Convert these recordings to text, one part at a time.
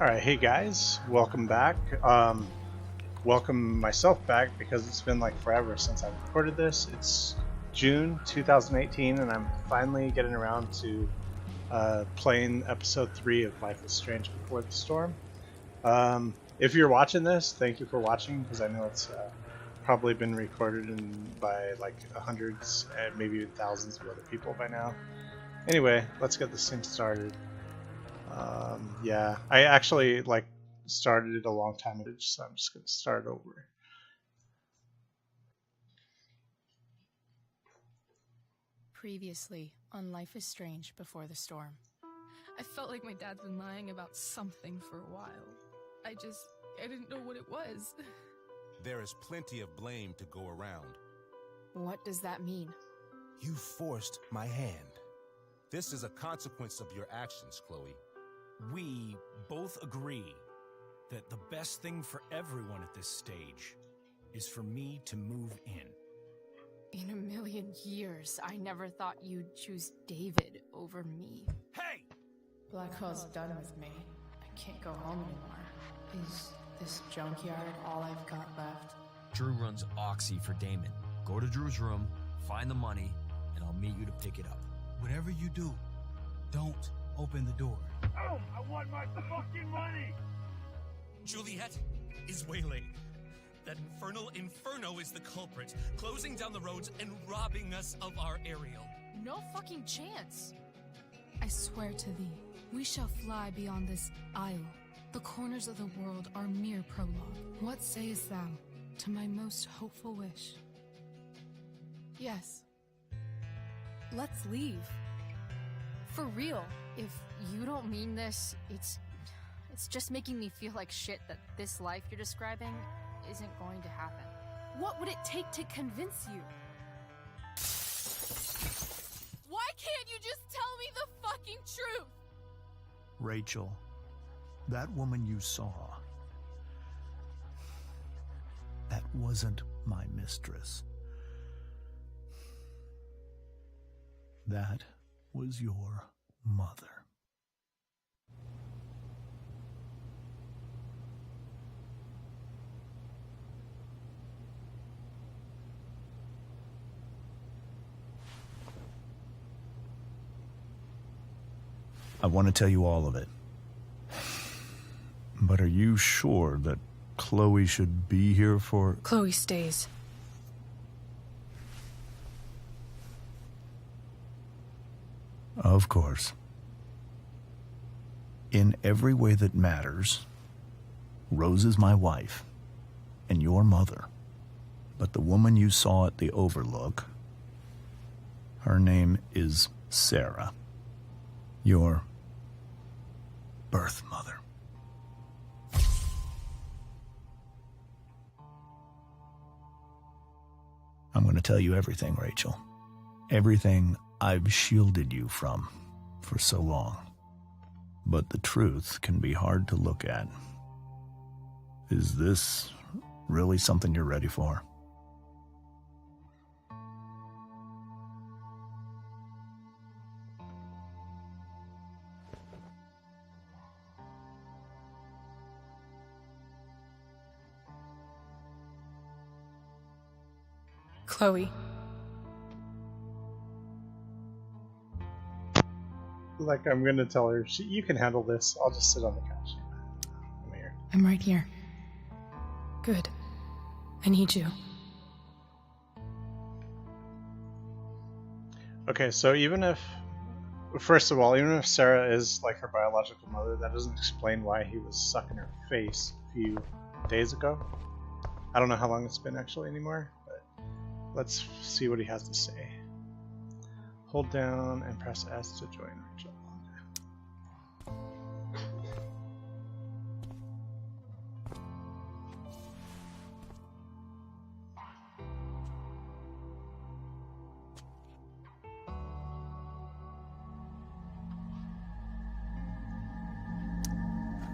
All right, hey guys, welcome back. Welcome myself back because it's been like forever since I've recorded this. It's June 2018, and I'm finally getting around to playing episode 3 of Life is Strange Before the Storm. If you're watching this, thank you for watching, because I know it's probably been recorded by like hundreds and maybe even thousands of other people by now. Anyway, let's get this thing started. Yeah, I actually started it a long time ago, so I'm just gonna start over. Previously on Life is Strange Before the Storm. I felt like my dad's been lying about something for a while. I didn't know what it was. There is plenty of blame to go around. What does that mean? You forced my hand. This is a consequence of your actions, Chloe. We both agree that the best thing for everyone at this stage is for me to move in. In a million years, I never thought you'd choose David over me. Hey! Blackwell's done with me. I can't go home anymore. Is this junkyard all I've got left? Drew runs Oxy for Damon. Go to Drew's room, find the money, and I'll meet you to pick it up. Whatever you do, don't open the door. Oh, I want my fucking money! Juliet is waylaid. That infernal Inferno is the culprit, closing down the roads and robbing us of our aerial. No fucking chance. I swear to thee, we shall fly beyond this isle. The corners of the world are mere prologue. What sayest thou to my most hopeful wish? Yes. Let's leave. For real. If you don't mean this, it's just making me feel like shit that this life you're describing isn't going to happen. What would it take to convince you? Why can't you just tell me the fucking truth? Rachel, that woman you saw, that wasn't my mistress. That was your mother. I want to tell you all of it. But are you sure that Chloe should be here for... Chloe stays. Of course. In every way that matters, Rose is my wife and your mother. But the woman you saw at the overlook, her name is Sarah. Your birth mother. I'm going to tell you everything, Rachel. Everything I've shielded you from for so long. But the truth can be hard to look at. Is this really something you're ready for? Chloe. I'm gonna tell her, you can handle this. I'll just sit on the couch. I'm here. I'm right here. Good. I need you. Okay, so first of all, even if Sarah is like her biological mother, that doesn't explain why he was sucking her face a few days ago. I don't know how long it's been actually anymore, but let's see what he has to say. Hold down and press S to join Rachel.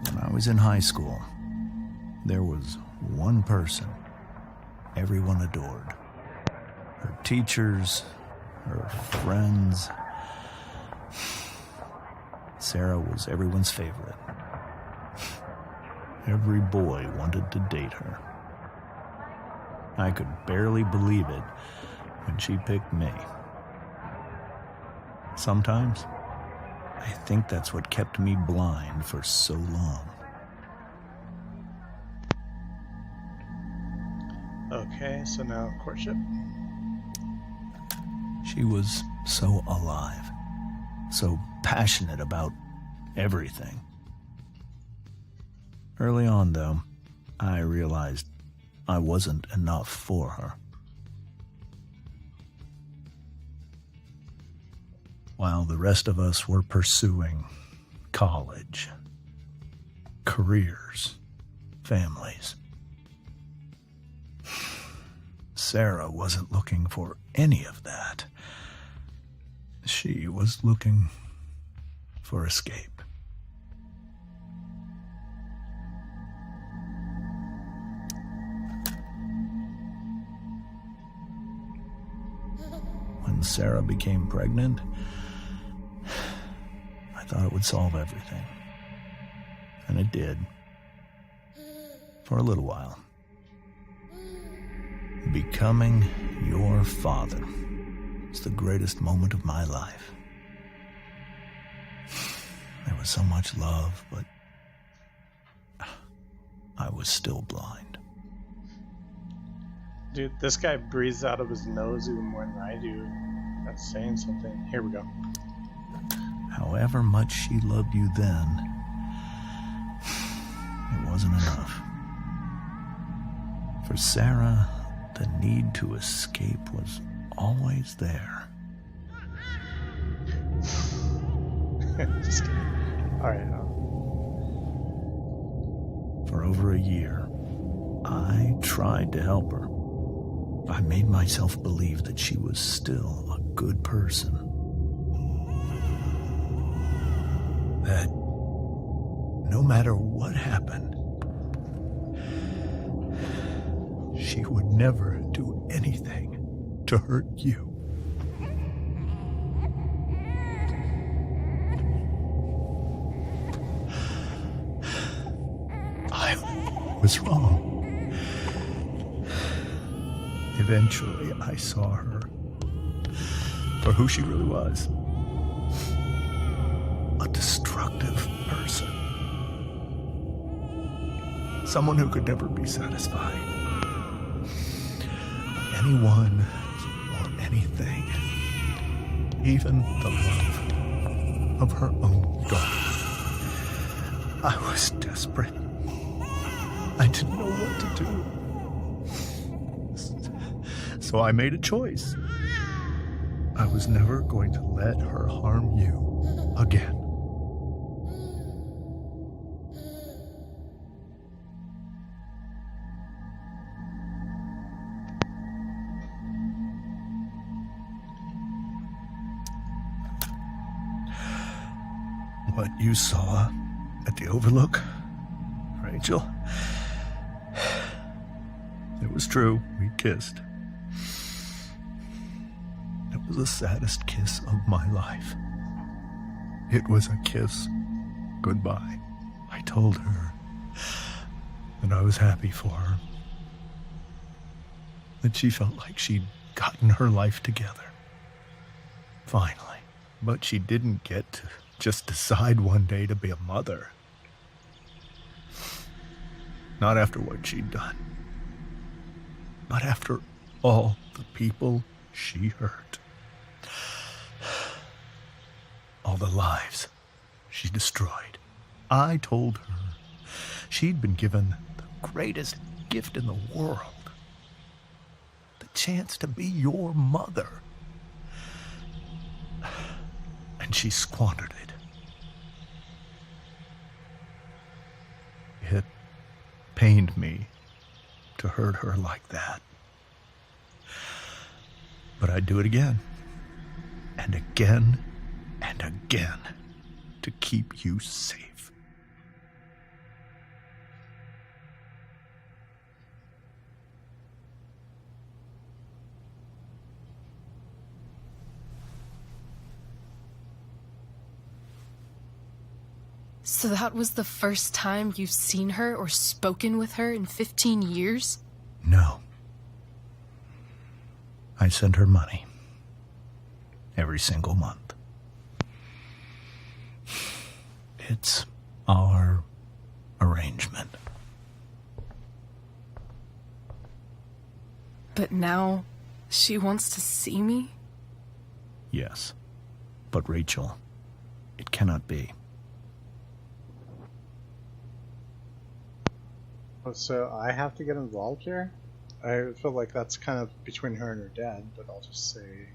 When I was in high school, there was one person everyone adored. Her teachers, her friends. Sarah was everyone's favorite. Every boy wanted to date her. I could barely believe it when she picked me. Sometimes, I think that's what kept me blind for so long. Okay, so now courtship. She was so alive, so passionate about everything. Early on, though, I realized I wasn't enough for her. While the rest of us were pursuing college, careers, families, Sarah wasn't looking for any of that. She was looking for escape. When Sarah became pregnant, I thought it would solve everything. And it did. For a little while. Becoming your father was the greatest moment of my life. There was so much love, but I was still blind. Dude, this guy breathes out of his nose even more than I do. That's saying something. Here we go. However much she loved you then, it wasn't enough. For Sarah, the need to escape was always there. Just kidding. Alright. For over a year, I tried to help her. I made myself believe that she was still a good person. That no matter what happened, she would never do anything to hurt you. I was wrong. Eventually, I saw her for who she really was. A destructive person. Someone who could never be satisfied. Anyone or anything. Even the love of her own daughter. I was desperate. I didn't know what to do. So I made a choice. I was never going to let her harm you again. What you saw at the Overlook, Rachel, it was true. We kissed. It was the saddest kiss of my life. It was a kiss goodbye. I told her that I was happy for her. That she felt like she'd gotten her life together. Finally. But she didn't get to just decide one day to be a mother. Not after what she'd done. Not after all the people she hurt. All the lives she destroyed. I told her she'd been given the greatest gift in the world. The chance to be your mother. And she squandered it. It pained me to hurt her like that. But I'd do it again. And again and again to keep you safe. So that was the first time you've seen her or spoken with her in 15 years? No. I sent her money. Every single month. It's our arrangement. But now, she wants to see me? Yes. But Rachel, it cannot be. So I have to get involved here? I feel like that's kind of between her and her dad, but I'll just say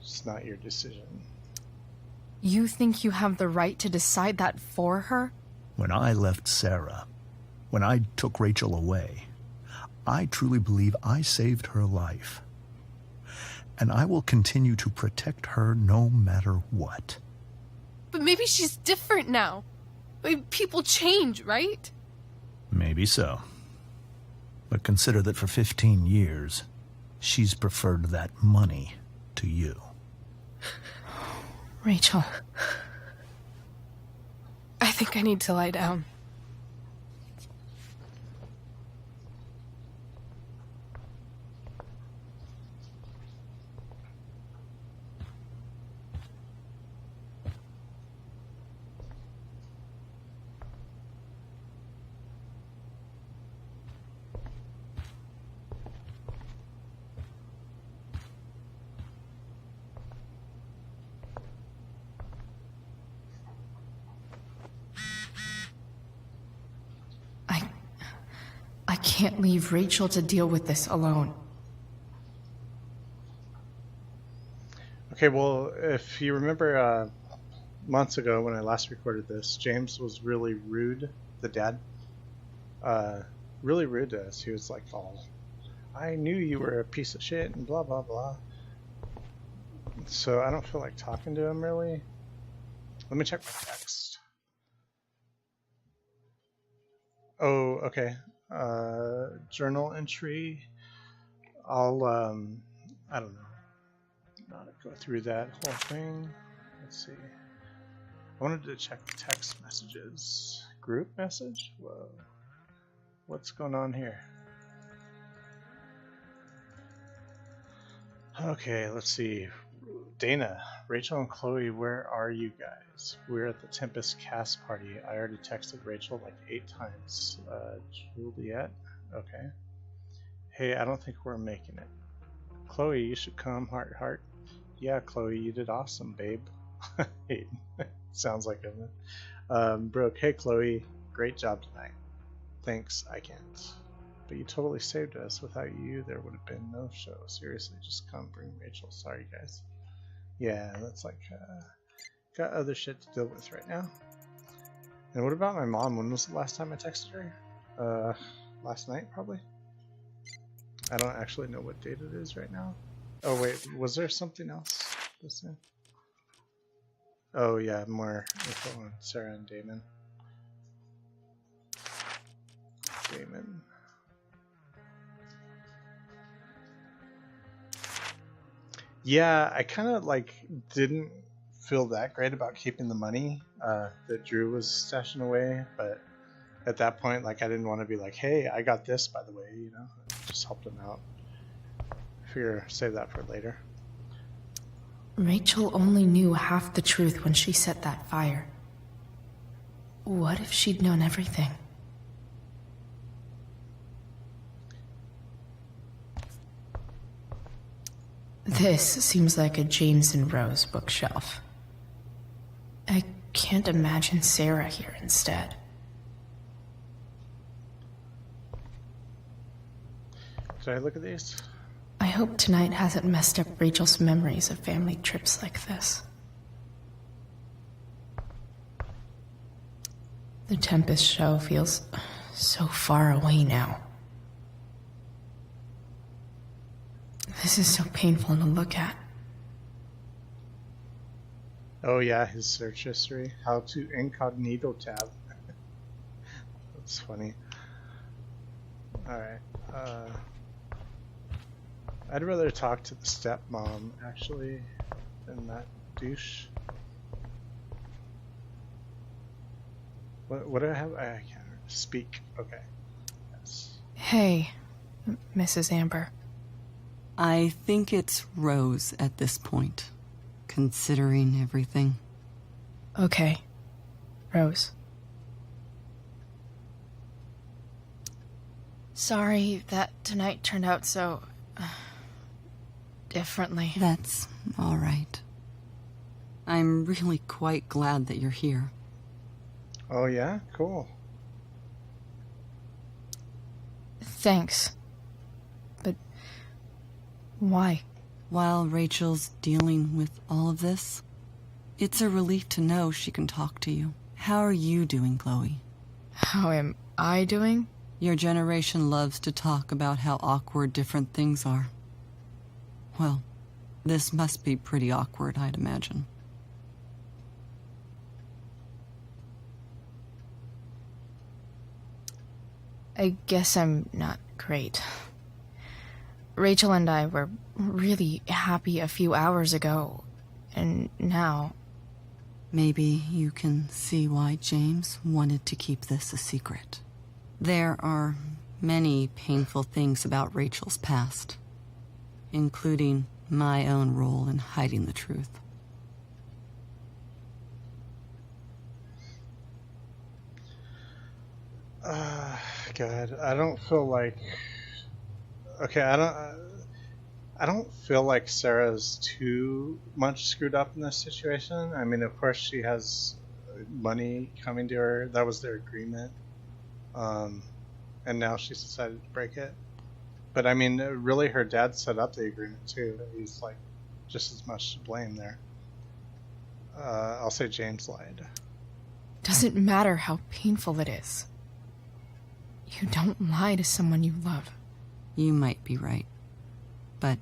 it's not your decision. You think you have the right to decide that for her? When I left Sarah, when I took Rachel away, I truly believe I saved her life. And I will continue to protect her no matter what. But maybe she's different now. People change, right? Maybe so. But consider that for 15 years, she's preferred that money to you. Rachel. I think I need to lie down. I can't leave Rachel to deal with this alone. Okay, well, if you remember months ago when I last recorded this, James was really rude, the dad. Really rude to us. He was like, oh, I knew you were a piece of shit and blah, blah, blah. So I don't feel like talking to him, really. Let me check my text. Oh, okay. Journal entry. I'll, I don't know. Not go through that whole thing. Let's see. I wanted to check the text messages. Group message? Whoa. What's going on here? Okay, let's see. Dana, Rachel and Chloe, where are you guys? We're at the Tempest cast party. I already texted Rachel like 8 times. Juliet? Okay. Hey, I don't think we're making it. Chloe, you should come, heart, heart. Yeah, Chloe, you did awesome, babe. Hey, sounds like it. Brooke, hey, Chloe, great job tonight. Thanks, I can't. But you totally saved us. Without you, there would have been no show. Seriously, just come bring Rachel. Sorry, guys. Yeah, that's like, got other shit to deal with right now. And what about my mom? When was the last time I texted her? Last night, probably? I don't actually know what date it is right now. Oh, wait, was there something else this thing? Oh, yeah, more info on Sarah and Damon. Damon. Yeah, I kind of like didn't feel that great about keeping the money that Drew was stashing away, but at that point, like, I didn't want to be like, hey, I got this, by the way, you know, just helped him out. Figure, save that for later. Rachel only knew half the truth when she set that fire. What if she'd known everything? This seems like a James and Rose bookshelf. I can't imagine Sarah here instead. Did I look at these? I hope tonight hasn't messed up Rachel's memories of family trips like this. The Tempest show feels so far away now. This is so painful to look at. Oh yeah, his search history. How to incognito tab. That's funny. Alright. I'd rather talk to the stepmom, actually, than that douche. What do I have? I can't speak. Okay. Yes. Hey, Mrs. Amber. I think it's Rose at this point, considering everything. Okay, Rose. Sorry that tonight turned out so... differently. That's all right. I'm really quite glad that you're here. Oh, yeah? Cool. Thanks. But why? While Rachel's dealing with all of this, it's a relief to know she can talk to you. How are you doing, Chloe? How am I doing? Your generation loves to talk about how awkward different things are. Well, this must be pretty awkward, I'd imagine. I guess I'm not great. Rachel and I were really happy a few hours ago, and now... Maybe you can see why James wanted to keep this a secret. There are many painful things about Rachel's past, including my own role in hiding the truth. God, I don't feel like... Okay, I don't feel like Sarah's too much screwed up in this situation. I mean, of course she has money coming to her. That was their agreement. And now she's decided to break it. But I mean, really her dad set up the agreement too. He's like just as much to blame there. I'll say James lied. Doesn't matter how painful it is. You don't lie to someone you love. You might be right. But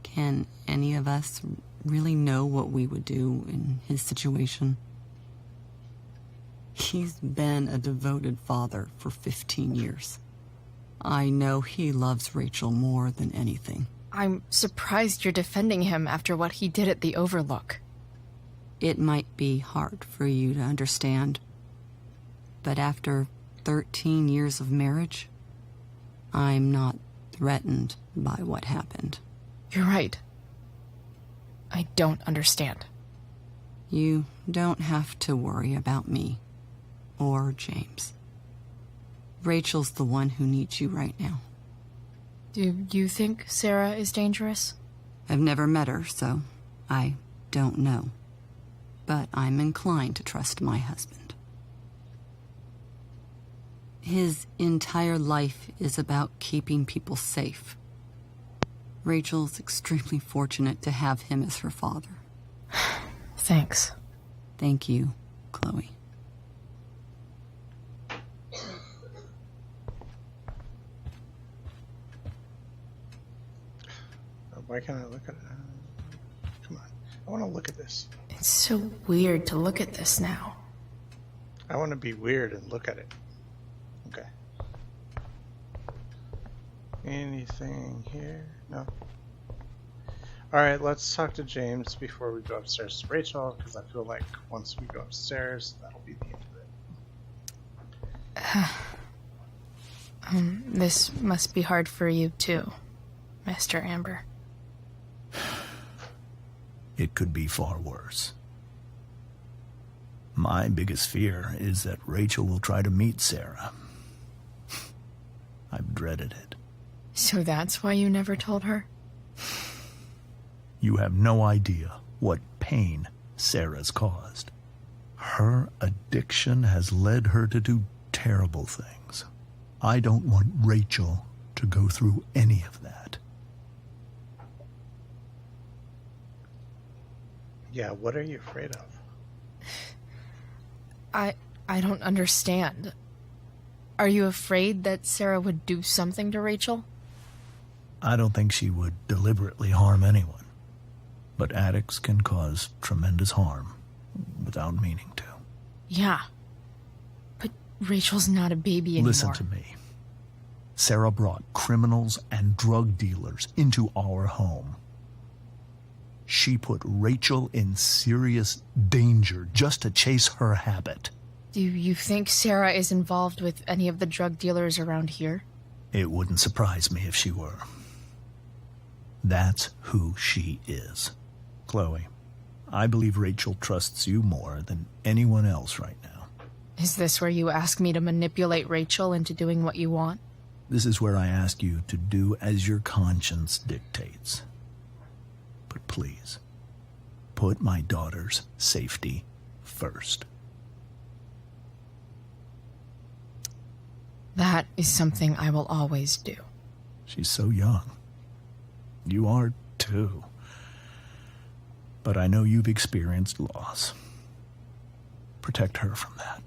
can any of us really know what we would do in his situation? He's been a devoted father for 15 years. I know he loves Rachel more than anything. I'm surprised you're defending him after what he did at the Overlook. It might be hard for you to understand, but after 13 years of marriage, I'm not threatened by what happened. You're right. I don't understand. You don't have to worry about me or James. Rachel's the one who needs you right now. Do you think Sarah is dangerous? I've never met her, so I don't know. But I'm inclined to trust my husband. His entire life is about keeping people safe. Rachel's extremely fortunate to have him as her father. Thanks. Thank you, Chloe. Why can't I look at it? Come on. I want to look at this. It's so weird to look at this now. I want to be weird and look at it. Okay. Anything here? No. Alright, let's talk to James before we go upstairs to Rachel, because I feel like once we go upstairs, that'll be the end of it. This must be hard for you too, Mr. Amber. It could be far worse. My biggest fear is that Rachel will try to meet Sarah. I've dreaded it. So that's why you never told her? You have no idea what pain Sarah's caused. Her addiction has led her to do terrible things. I don't want Rachel to go through any of that. Yeah, what are you afraid of? I don't understand. Are you afraid that Sarah would do something to Rachel? I don't think she would deliberately harm anyone. But addicts can cause tremendous harm without meaning to. Yeah. But Rachel's not a baby anymore. Listen to me. Sarah brought criminals and drug dealers into our home. She put Rachel in serious danger just to chase her habit. Do you think Sarah is involved with any of the drug dealers around here? It wouldn't surprise me if she were. That's who she is. Chloe, I believe Rachel trusts you more than anyone else right now. Is this where you ask me to manipulate Rachel into doing what you want? This is where I ask you to do as your conscience dictates. But please, put my daughter's safety first. That is something I will always do. She's so young. You are too. But I know you've experienced loss. Protect her from that.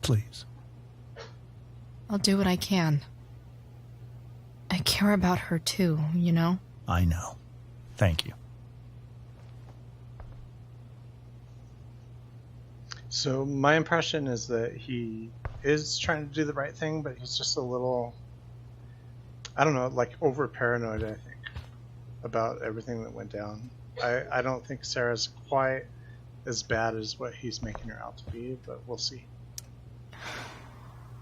Please. I'll do what I can. I care about her too, you know? I know. Thank you. So my impression is that he is trying to do the right thing, but he's just a little, I don't know, like over paranoid, I think, about everything that went down. I don't think Sarah's quite as bad as what he's making her out to be, but we'll see.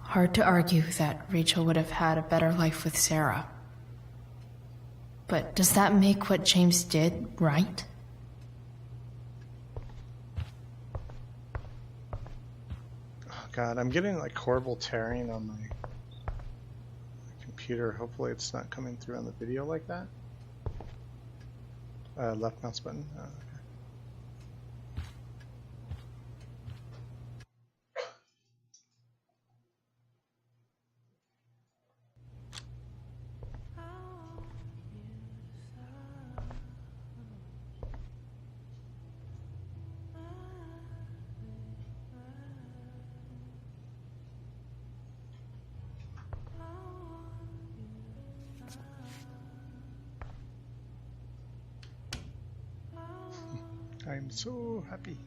Hard to argue that Rachel would have had a better life with Sarah. But does that make what James did right? Oh god, I'm getting like horrible tearing on my computer. Hopefully it's not coming through on the video like that. Left mouse button. Oh, okay. I'm so happy.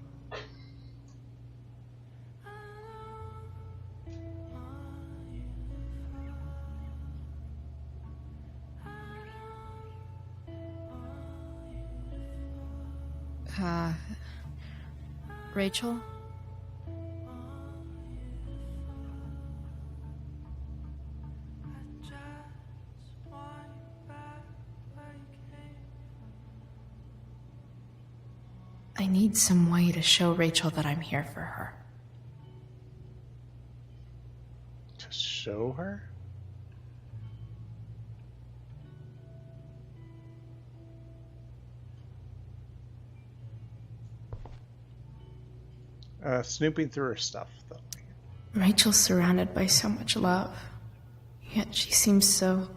Rachel? I need some way to show Rachel that I'm here for her. To show her? Snooping through her stuff, though. Rachel's surrounded by so much love, yet she seems so...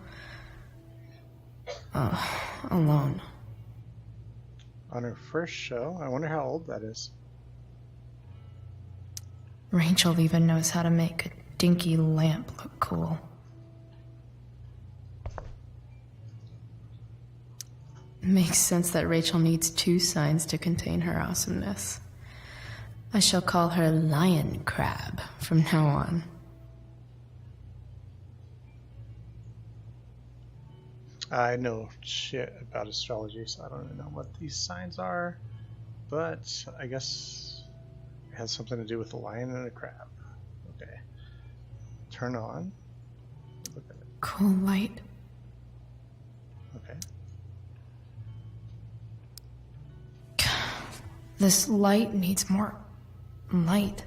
alone. On her first show? I wonder how old that is. Rachel even knows how to make a dinky lamp look cool. Makes sense that Rachel needs 2 signs to contain her awesomeness. I shall call her Lion Crab from now on. I know shit about astrology, so I don't even know what these signs are, but I guess it has something to do with a lion and a crab. Okay. Turn on. Look at it. Cool light. Okay. This light needs more light.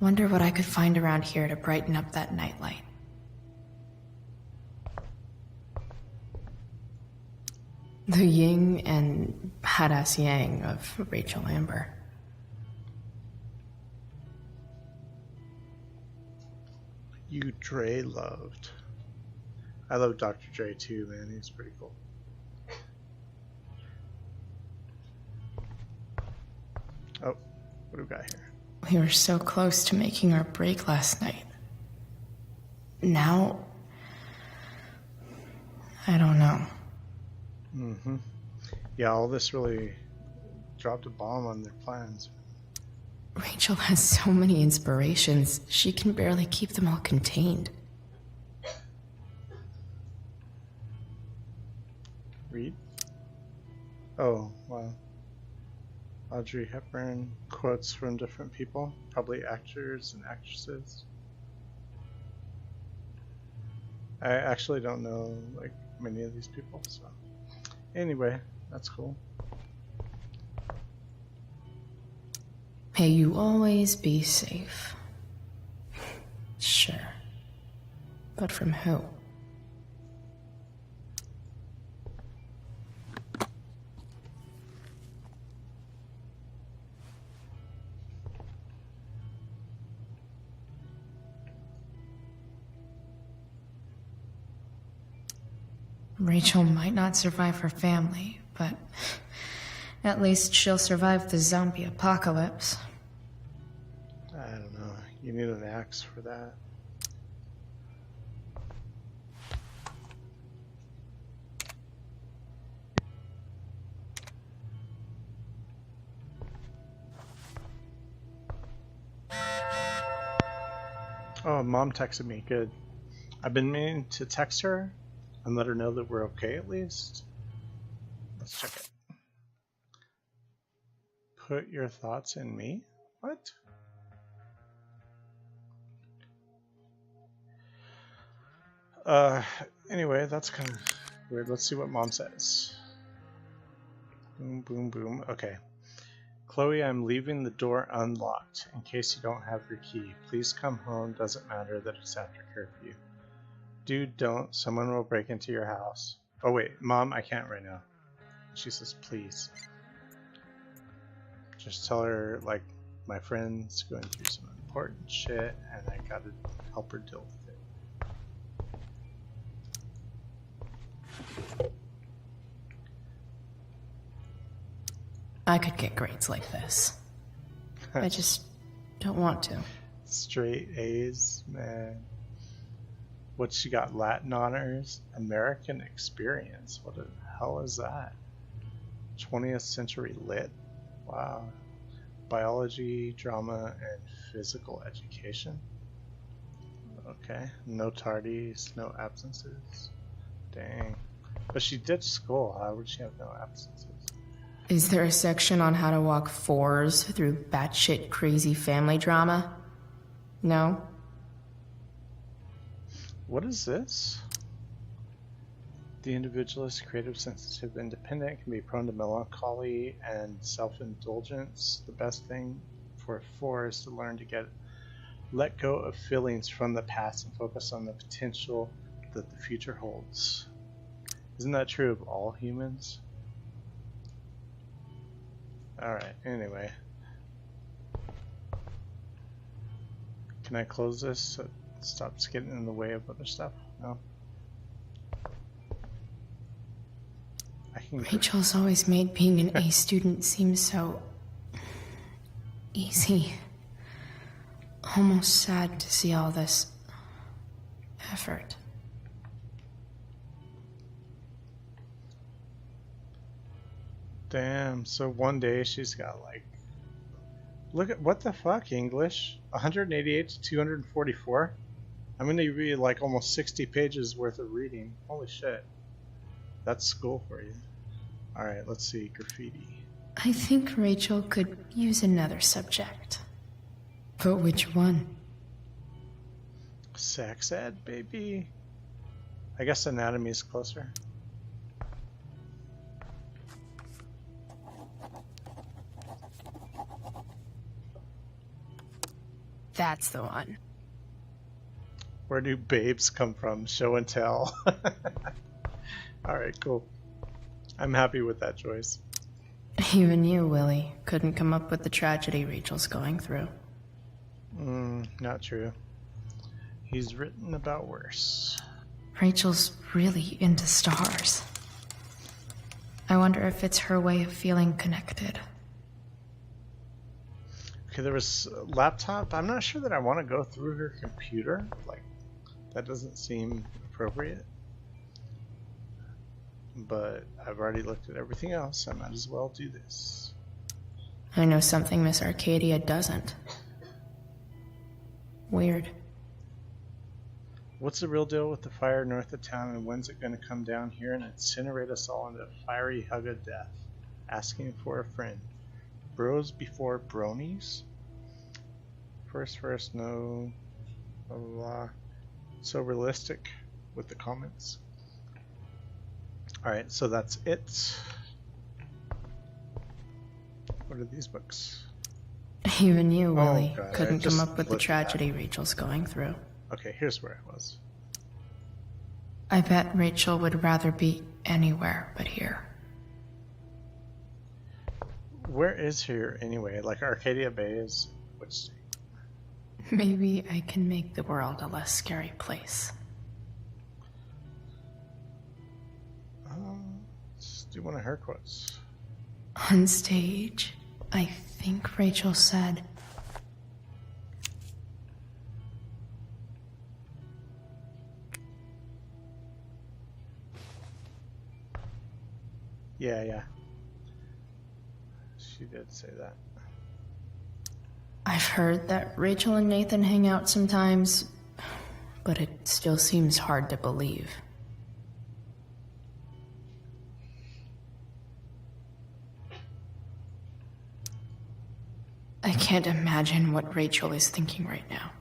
Wonder what I could find around here to brighten up that nightlight. The yin and badass yang of Rachel Amber. You Dre loved. I love Dr. Dre too, man. He's pretty cool. Oh, what do we got here? We were so close to making our break last night. Now, I don't know. Mm-hmm. Yeah, all this really dropped a bomb on their plans. Rachel has so many inspirations, she can barely keep them all contained. Read. Oh, wow. Audrey Hepburn, quotes from different people, probably actors and actresses. I actually don't know like many of these people, so anyway, that's cool. May you always be safe. Sure. But from who? Rachel might not survive her family, but at least she'll survive the zombie apocalypse. I don't know. You need an axe for that. Oh, Mom texted me. Good. I've been meaning to text her and let her know that we're okay at least. Let's check it. Put your thoughts in me? What? Anyway, that's kind of weird. Let's see what Mom says. Boom, boom, boom. Okay. Chloe, I'm leaving the door unlocked in case you don't have your key. Please come home. Doesn't matter that it's after curfew. Dude, don't. Someone will break into your house. Oh wait, Mom, I can't right now. She says, please. Just tell her, like, my friend's going through some important shit and I gotta help her deal with it. I could get grades like this. I just don't want to. Straight A's, man. What she got? Latin honors? American experience? What the hell is that? 20th century lit? Wow. Biology, drama, and physical education? Okay. No tardies, no absences. Dang. But she ditched school. How would she have no absences? Is there a section on how to walk fours through batshit crazy family drama? No? What is this? The individualist, creative, sensitive, independent, can be prone to melancholy and self-indulgence. The best thing for four is to learn to let go of feelings from the past and focus on the potential that the future holds. Isn't that true of all humans? Alright, anyway. Can I close this so it stops getting in the way of other stuff? No? Rachel's always made being an A student seem so easy. Almost sad to see all this effort. Damn, so one day she's got like, look at, what the fuck, English? 188 to 244? I'm gonna read like almost 60 pages worth of reading. Holy shit. That's school for you. Alright, let's see, graffiti. I think Rachel could use another subject. But which one? Sex ed, baby? I guess anatomy is closer. That's the one. Where do babes come from? Show and tell. Alright, cool. I'm happy with that choice. Even you, Willie, couldn't come up with the tragedy Rachel's going through. Not true. He's written about worse. Rachel's really into stars. I wonder if it's her way of feeling connected. Okay, there was a laptop. I'm not sure that I want to go through her computer. Like, that doesn't seem appropriate. But I've already looked at everything else. I might as well do this. I know something Miss Arcadia doesn't. Weird. What's the real deal with the fire north of town, and when's it going to come down here and incinerate us all into a fiery hug of death? asking for a friend. Bros before bronies? First, no. Blah, blah, blah. So realistic with the comments. Alright, so that's it. What are these books? Even you, Willie, God, couldn't come just up with the looked at tragedy Rachel's going through. Okay, here's where I was. I bet Rachel would rather be anywhere but here. Where is here anyway? Like Arcadia Bay is which state? Maybe I can make the world a less scary place. Let's do one of her quotes. On stage, I think Rachel said, Yeah. She did say that. I've heard that Rachel and Nathan hang out sometimes, but it still seems hard to believe. I can't imagine what Rachel is thinking right now.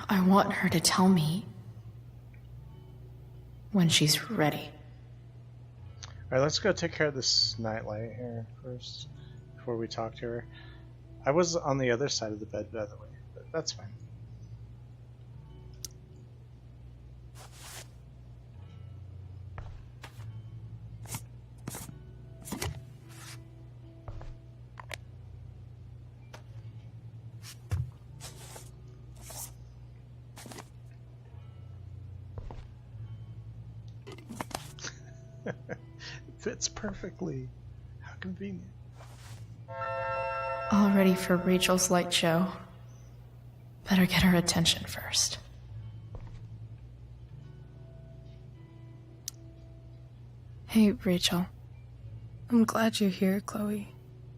I want her to tell me when she's ready. Alright, let's go take care of this nightlight here first before we talk to her. I was on the other side of the bed, by the way, but that's fine. It fits perfectly. How convenient. All ready for Rachel's light show. Better get her attention first. Hey, Rachel. I'm glad you're here, Chloe.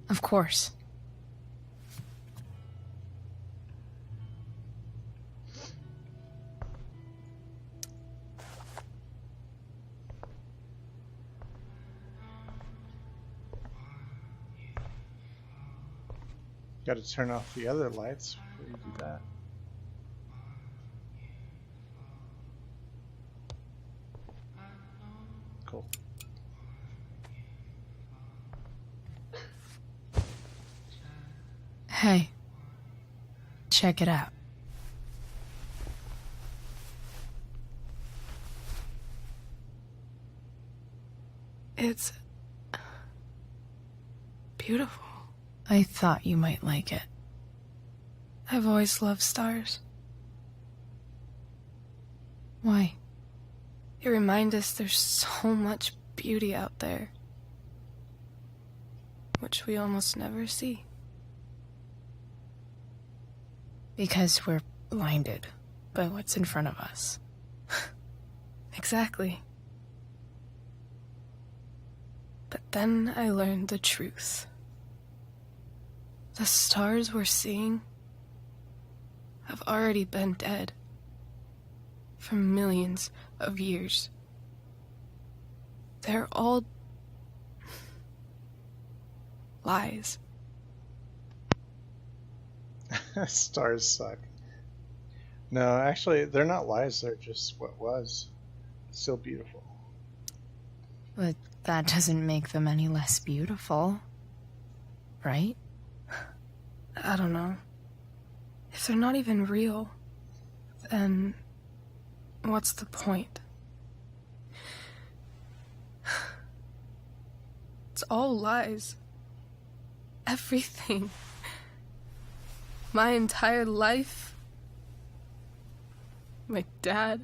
Of course. Got to turn off the other lights before you do that. Cool. Hey. Check it out. It's beautiful. I thought you might like it. I've always loved stars. Why? They remind us there's so much beauty out there, which we almost never see. Because we're blinded by what's in front of us. Exactly. But then I learned the truth. The stars we're seeing have already been dead for millions of years. They're all lies. Stars suck. No, actually, they're not lies, they're just what was. Still beautiful. But that doesn't make them any less beautiful, right? I don't know. If they're not even real, then what's the point? It's all lies. Everything. My entire life. My dad.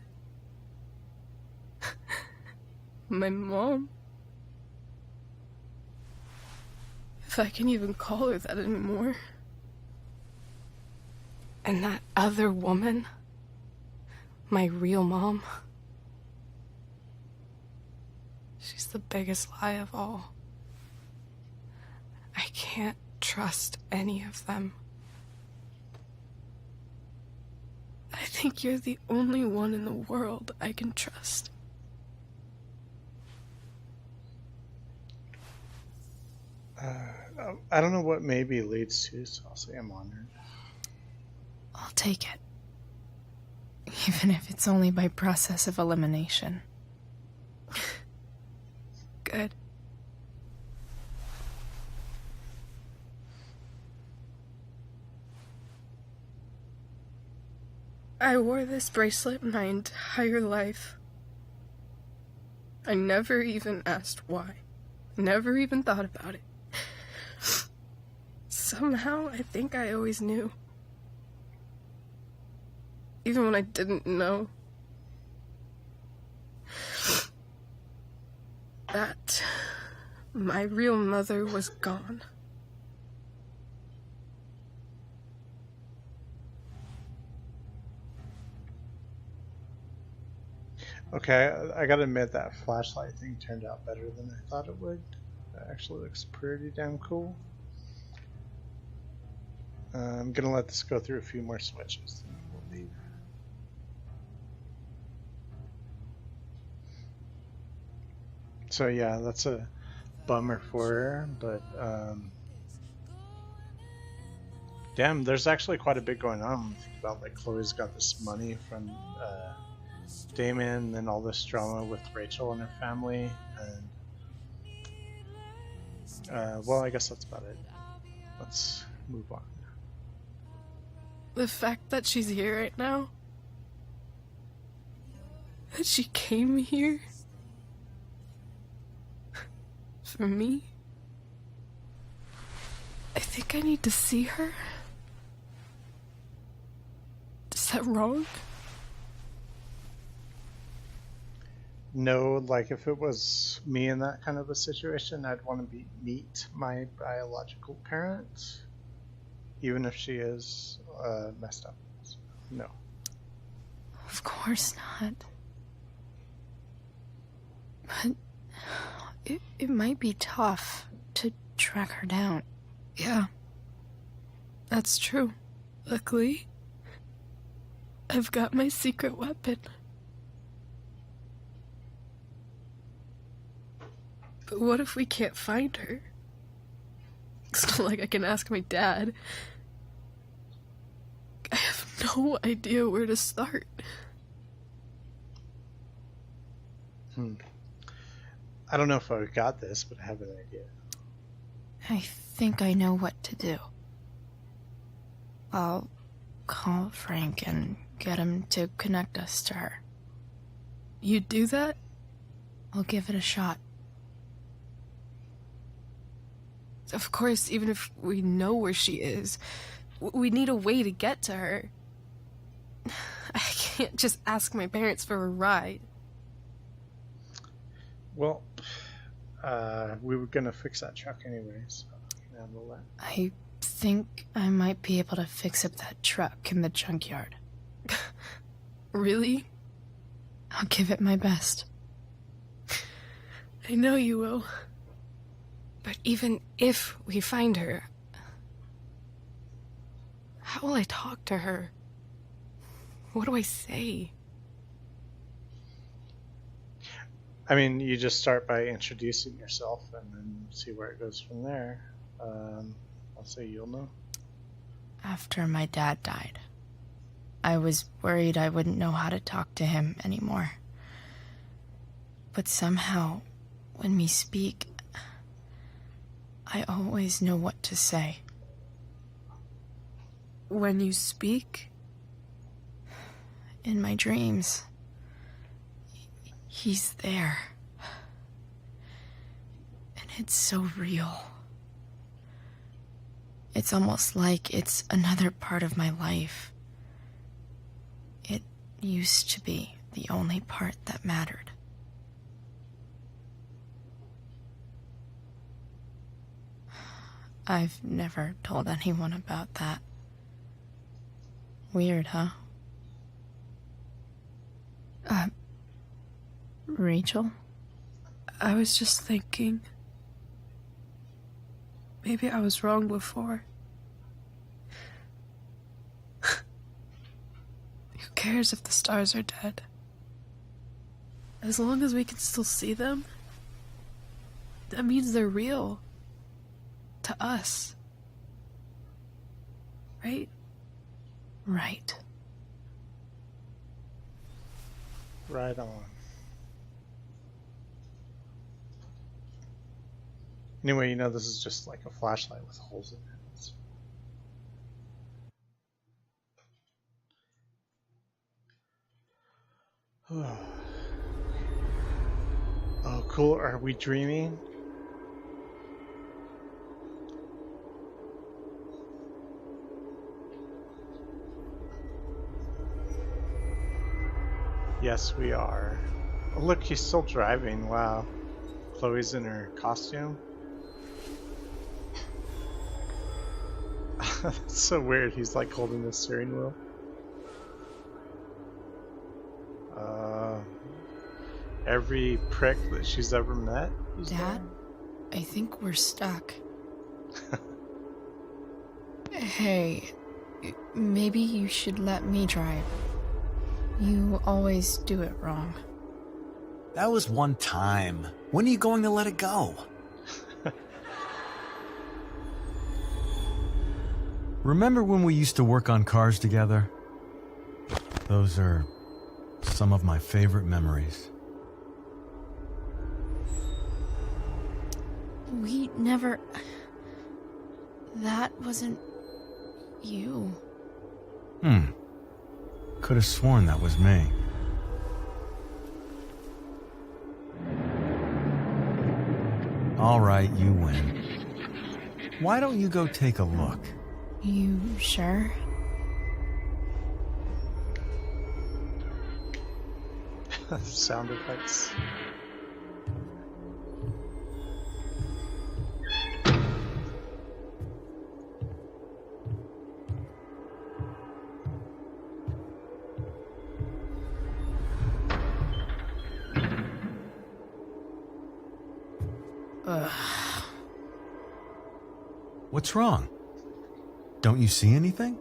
My mom. If I can even call her that anymore. And that other woman, my real mom, she's the biggest lie of all. I can't trust any of them. I think you're the only one in the world I can trust. I don't know what maybe leads to, so I'll say I'm honored. I'll take it. Even if it's only by process of elimination. Good. I wore this bracelet my entire life. I never even asked why. Never even thought about it. Somehow, I think I always knew. Even when I didn't know. That my real mother was gone. Okay, I gotta admit that flashlight thing turned out better than I thought it would. It actually looks pretty damn cool. I'm gonna let this go through a few more switches, and we'll leave. So yeah, that's a bummer for her, but damn, there's actually quite a bit going on. Think about, like, Chloe's got this money from Damon, and then all this drama with Rachel and her family, and well, I guess that's about it. Let's move on. The fact that she's here right now, that she came here for me, I think I need to see her. Is that wrong? No, like, if it was me in that kind of a situation, I'd want to meet my biological parent, even if she is messed up. No. Of course not. But it might be tough to track her down. Yeah, that's true. Luckily, I've got my secret weapon. But what if we can't find her? It's not like I can ask my dad. I have no idea where to start. I don't know if I got this, but I have an idea. I think I know what to do. I'll call Frank and get him to connect us to her. You do that? I'll give it a shot. Of course, even if we know where she is, we need a way to get to her. I can't just ask my parents for a ride. Well, we were gonna fix that truck anyway, so I can handle that. I think I might be able to fix up that truck in the junkyard. Really? I'll give it my best. I know you will. But even if we find her, how will I talk to her? What do I say? I mean, you just start by introducing yourself and then see where it goes from there. I'll say you'll know. After my dad died, I was worried I wouldn't know how to talk to him anymore. But somehow, when we speak, I always know what to say. When you speak? In my dreams. He's there. And it's so real. It's almost like it's another part of my life. It used to be the only part that mattered. I've never told anyone about that. Weird, huh? Rachel? I was just thinking... maybe I was wrong before. Who cares if the stars are dead? As long as we can still see them, that means they're real. to us. Right? Right. Right on. Anyway, this is just like a flashlight with holes in it. Oh, cool. Are we dreaming? Yes, we are. Oh, look, he's still driving. Wow. Chloe's in her costume. That's so weird. He's like holding the steering wheel. Every prick that she's ever met. Dad, I think we're stuck. Hey, maybe you should let me drive. You always do it wrong. That was one time. When are you going to let it go? Remember when we used to work on cars together? Those are some of my favorite memories. We never... That wasn't... you. Could have sworn that was me. All right, you win. Why don't you go take a look? You sure? Sound effects. What's wrong? Don't you see anything?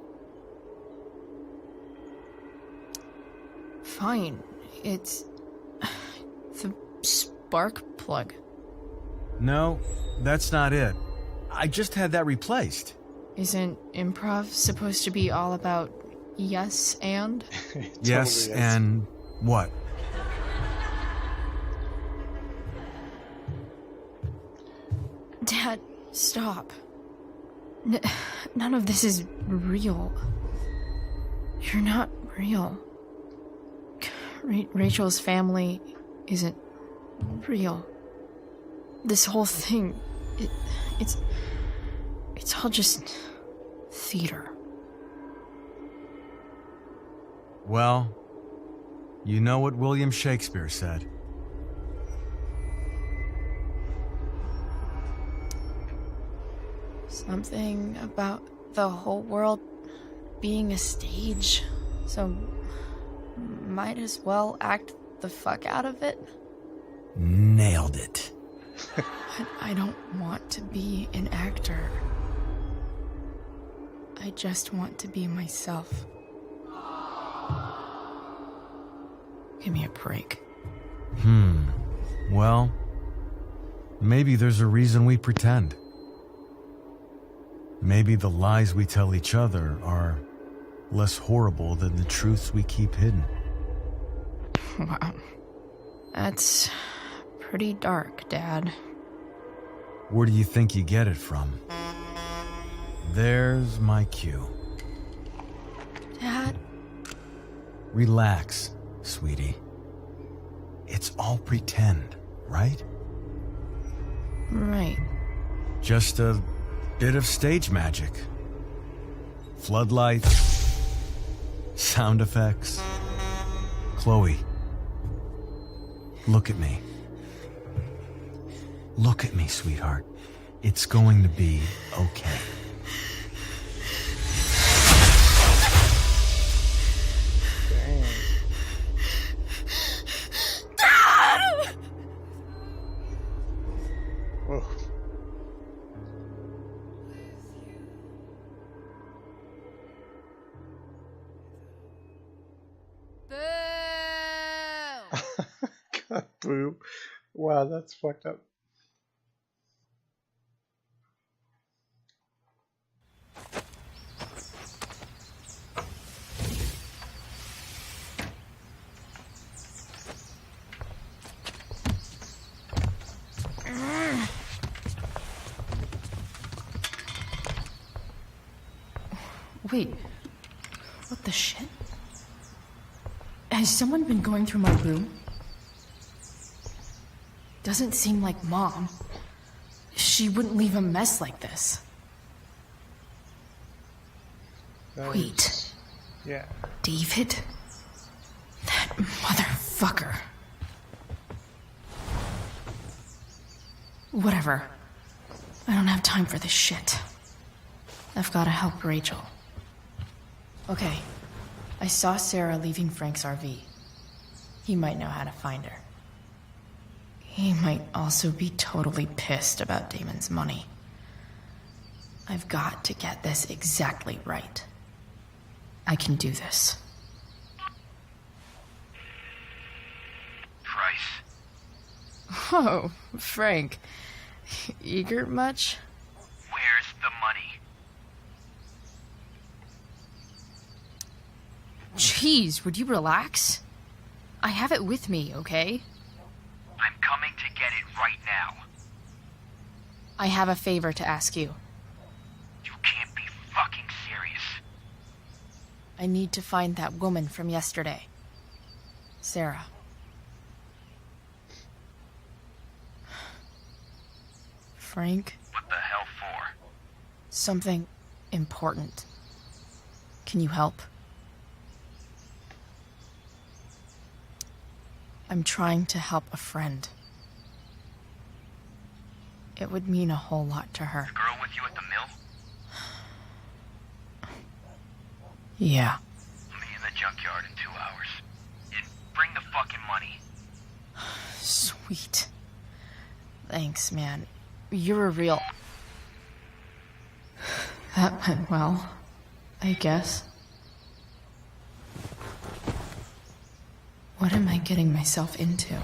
Fine. It's... the spark plug. No, that's not it. I just had that replaced. Isn't improv supposed to be all about yes and? Yes, Totally is. and what? Dad, stop. None of this is real. You're not real. Rachel's family isn't real. This whole thing, it's all just theater. Well, you know what William Shakespeare said. Something about the whole world being a stage, so might as well act the fuck out of it. Nailed it. But I don't want to be an actor. I just want to be myself. Give me a break. Well, maybe there's a reason we pretend. Maybe the lies we tell each other are less horrible than the truths we keep hidden. Wow. That's pretty dark, Dad. Where do you think you get it from? There's my cue. Dad? Relax, sweetie. It's all pretend, right? Right. Just a bit of stage magic. Floodlights, sound effects. Chloe, look at me. Look at me, sweetheart. It's going to be okay. Dang. Dad! Whoa. God, boo. Wow, that's fucked up. Wait. What the shit? Has someone been going through my room? Doesn't seem like Mom. She wouldn't leave a mess like this. Wait. Yeah. David? That motherfucker. Whatever. I don't have time for this shit. I've gotta help Rachel. Okay. I saw Sarah leaving Frank's RV. He might know how to find her. He might also be totally pissed about Damon's money. I've got to get this exactly right. I can do this. Price. Oh, Frank. Eager much? Where's the money? Jeez, would you relax? I have it with me, okay? I'm coming to get it right now. I have a favor to ask you. You can't be fucking serious. I need to find that woman from yesterday. Sarah. Frank? What the hell for? Something important. Can you help? I'm trying to help a friend. It would mean a whole lot to her. The girl with you at the mill? Yeah. Meet in the junkyard in 2 hours. And bring the fucking money. Sweet. Thanks, man. You're a real... That went well, I guess. What am I getting myself into?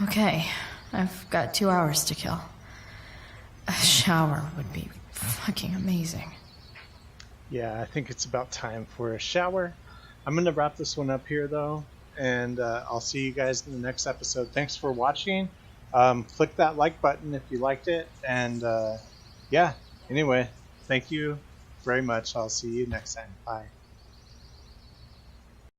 Okay, I've got 2 hours to kill. A shower would be fucking amazing. Yeah, I think it's about time for a shower. I'm going to wrap this one up here, though, and I'll see you guys in the next episode. Thanks for watching. Click that like button if you liked it, and yeah, anyway, thank you very much. I'll see you next time. Bye.